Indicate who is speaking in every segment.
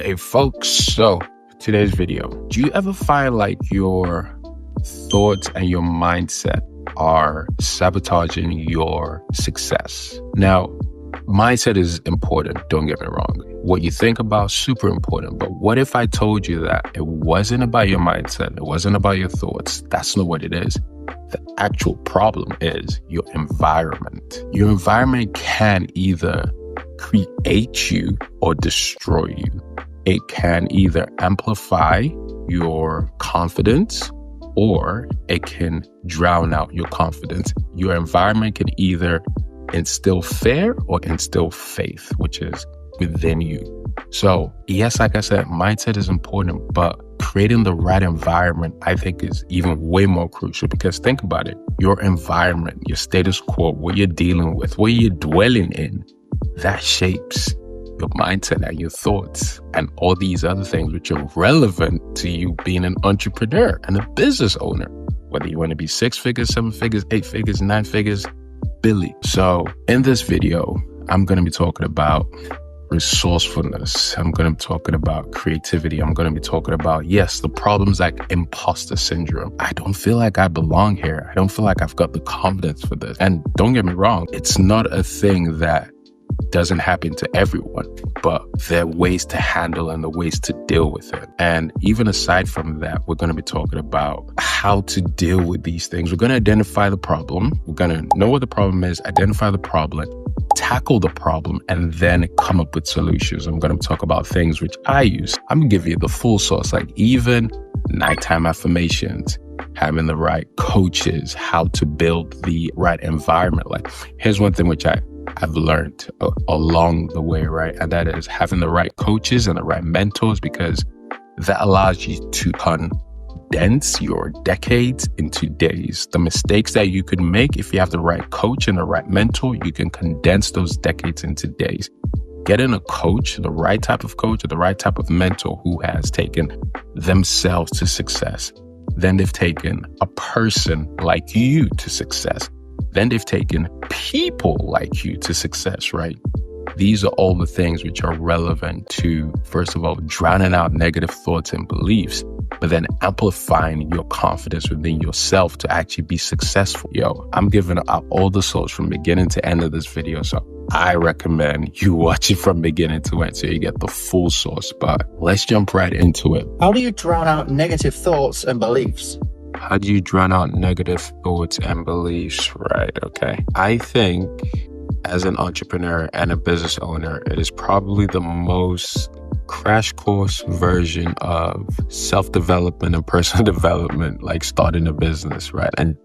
Speaker 1: Hey folks, so today's video, do you ever find like your thoughts and your mindset are sabotaging your success? Now, mindset is important, don't get me wrong. What you think about, super important. But what if I told you that it wasn't about your mindset, it wasn't about your thoughts? That's not what it is. The actual problem is your environment. Your environment can either create you or destroy you. It can either amplify your confidence or it can drown out your confidence. Your environment can either instill fear or instill faith, which is within you. So yes, like I said, mindset is important, but creating the right environment, I think, is even way more crucial, because think about it. Your environment, your status quo, what you're dealing with, what you're dwelling in, that shapes your mindset and your thoughts and all these other things which are relevant to you being an entrepreneur and a business owner, whether you want to be 6 figures, 7 figures, 8 figures, 9 figures, billion. So in this video, I'm going to be talking about resourcefulness. I'm going to be talking about creativity. I'm going to be talking about, yes, the problems like imposter syndrome. I don't feel like I belong here. I don't feel like I've got the confidence for this. And don't get me wrong, it's not a thing that doesn't happen to everyone, but there are ways to handle and the ways to deal with it. And even aside from that, we're going to be talking about how to deal with these things. We're going to identify the problem. We're going to know what the problem is, identify the problem, tackle the problem, and then come up with solutions. I'm going to talk about things which I use. I'm going to give you the full source, like even nighttime affirmations, having the right coaches, how to build the right environment. Like, here's one thing which I've learned along the way, right? And that is having the right coaches and the right mentors, because that allows you to condense your decades into days. The mistakes that you could make, if you have the right coach and the right mentor, you can condense those decades into days. Getting a coach, the right type of coach or the right type of mentor who has taken themselves to success. Then they've taken a person like you to success. Then they've taken people like you to success, right? These are all the things which are relevant to, first of all, drowning out negative thoughts and beliefs, but then amplifying your confidence within yourself to actually be successful. Yo, I'm giving out all the source from beginning to end of this video. So I recommend you watch it from beginning to end so you get the full source. But let's jump right into it.
Speaker 2: How do you drown out negative thoughts and beliefs?
Speaker 1: How do you drown out negative thoughts and beliefs? Right, okay. I think as an entrepreneur and a business owner, it is probably the most crash course version of self-development and personal development, like starting a business, right? And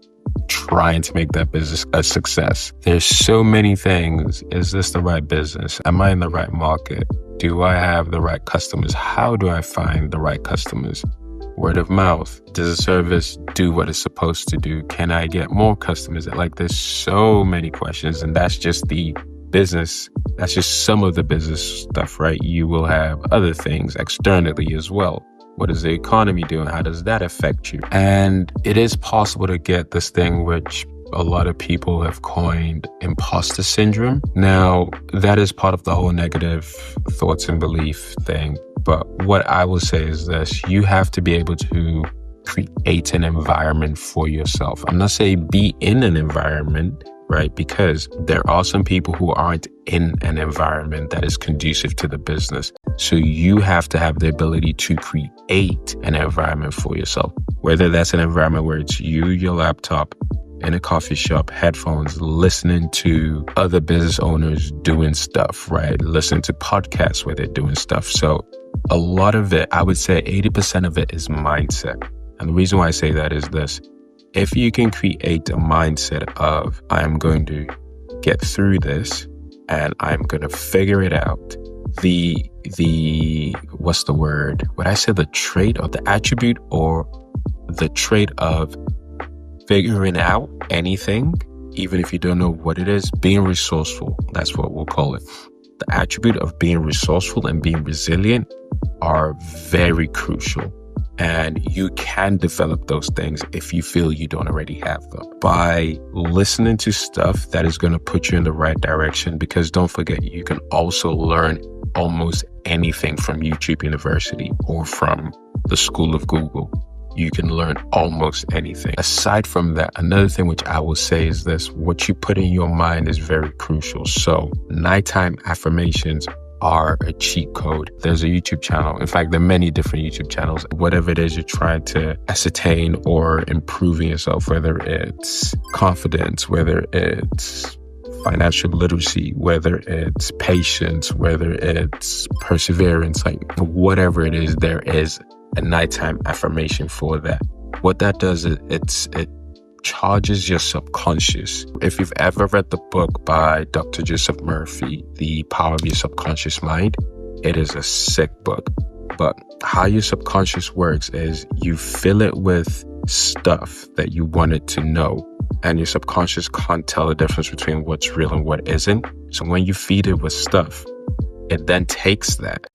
Speaker 1: trying to make that business a success. There's so many things. Is this the right business? Am I in the right market? Do I have the right customers? How do I find the right customers? Word of mouth. Does the service do what it's supposed to do? Can I get more customers? Like, there's so many questions, and that's just the business. That's just some of the business stuff, right? You will have other things externally as well. What is the economy doing? How does that affect you? And it is possible to get this thing which a lot of people have coined imposter syndrome. Now, that is part of the whole negative thoughts and belief thing. But what I will say is this: you have to be able to create an environment for yourself. I'm not saying be in an environment, right? Because there are some people who aren't in an environment that is conducive to the business. So you have to have the ability to create an environment for yourself, whether that's an environment where it's you, your laptop, in a coffee shop, headphones, listening to other business owners doing stuff, right? Listening to podcasts where they're doing stuff. So a lot of it, I would say 80% of it is mindset. And the reason why I say that is this: if you can create a mindset of, I am going to get through this and I'm going to figure it out. What's the word? Would I say the trait or the attribute or the trait of figuring out anything, even if you don't know what it is, being resourceful. That's what we'll call it. The attribute of being resourceful and being resilient are very crucial. And you can develop those things if you feel you don't already have them by listening to stuff that is going to put you in the right direction. Because don't forget, you can also learn almost anything from YouTube University or from the School of Google. You can learn almost anything. Aside from that, another thing which I will say is this: what you put in your mind is very crucial. So nighttime affirmations are a cheat code. There's a YouTube channel. In fact, there are many different YouTube channels. Whatever it is you're trying to ascertain or improve in yourself, whether it's confidence, whether it's financial literacy, whether it's patience, whether it's perseverance, like whatever it is, there is a nighttime affirmation for that. What that does is it charges your subconscious. If you've ever read the book by Dr. Joseph Murphy, The Power of Your Subconscious Mind, it is a sick book. But how your subconscious works is you fill it with stuff that you want it to know, and your subconscious can't tell the difference between what's real and what isn't. So when you feed it with stuff, it then takes that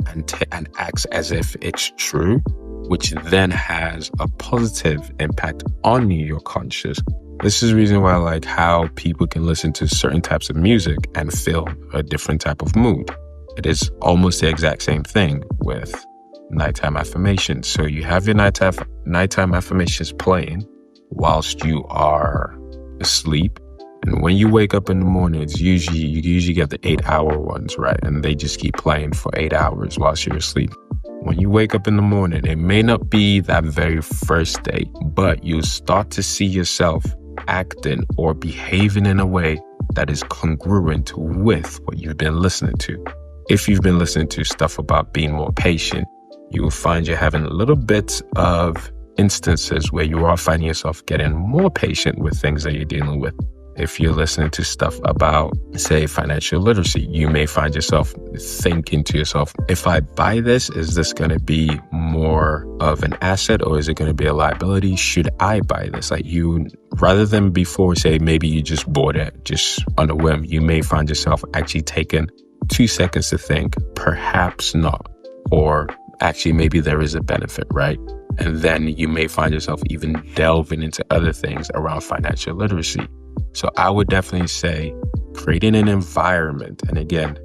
Speaker 1: and acts as if it's true, which then has a positive impact on your conscious. This is the reason why I like how people can listen to certain types of music and feel a different type of mood. It is almost the exact same thing with nighttime affirmations. So you have your nighttime affirmations playing whilst you are asleep. And when you wake up in the morning, you usually get the 8-hour ones, right? And they just keep playing for 8 hours whilst you're asleep. When you wake up in the morning, it may not be that very first day, but you'll start to see yourself acting or behaving in a way that is congruent with what you've been listening to. If you've been listening to stuff about being more patient, you will find you're having little bits of instances where you are finding yourself getting more patient with things that you're dealing with. If you're listening to stuff about, say, financial literacy, you may find yourself thinking to yourself, if I buy this, is this going to be more of an asset or is it going to be a liability? Should I buy this? Like you, rather than before, say, maybe you just bought it just on a whim, you may find yourself actually taking 2 seconds to think, perhaps not, or actually maybe there is a benefit, right? And then you may find yourself even delving into other things around financial literacy. So I would definitely say creating an environment, and again,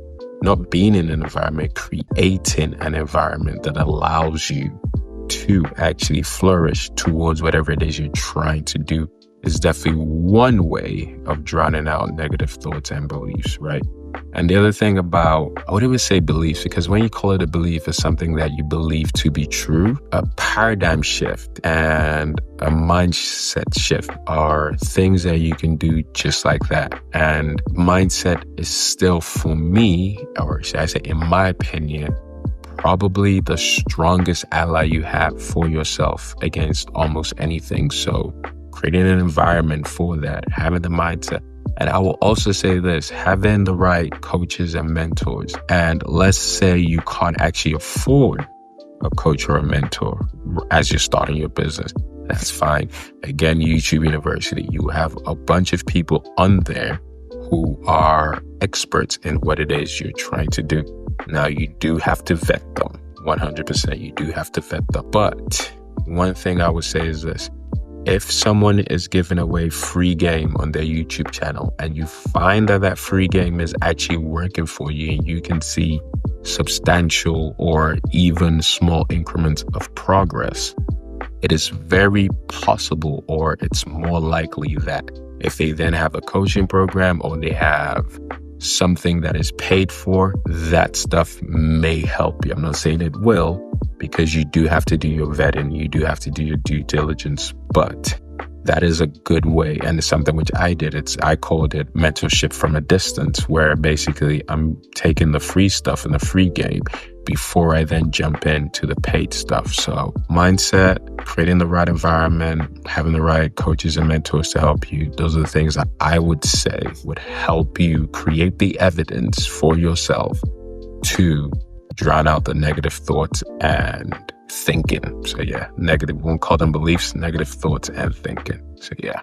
Speaker 1: not being in an environment, creating an environment that allows you to actually flourish towards whatever it is you're trying to do is definitely one way of drowning out negative thoughts and beliefs, right? And the other thing about, I would even say beliefs, because when you call it a belief, it's something that you believe to be true. A paradigm shift and a mindset shift are things that you can do just like that. And mindset is still, for me, or should I say, in my opinion, probably the strongest ally you have for yourself against almost anything. So creating an environment for that, having the mindset. And I will also say this, having the right coaches and mentors. And let's say you can't actually afford a coach or a mentor as you're starting your business. That's fine. Again, YouTube University, you have a bunch of people on there who are experts in what it is you're trying to do. Now, you do have to vet them. 100%, you do have to vet them. But one thing I would say is this. If someone is giving away free game on their YouTube channel and you find that that free game is actually working for you and you can see substantial or even small increments of progress, it is very possible, or it's more likely, that if they then have a coaching program or they have something that is paid for, that stuff may help you. I'm not saying it will, because you do have to do your vetting, you do have to do your due diligence, but that is a good way. And it's something which I did. I called it mentorship from a distance, where basically I'm taking the free stuff in the free game before I then jump into the paid stuff. So mindset, creating the right environment, having the right coaches and mentors to help you. Those are the things that I would say would help you create the evidence for yourself to drown out the negative thoughts and thinking. So yeah, we won't call them beliefs, negative thoughts and thinking. So yeah.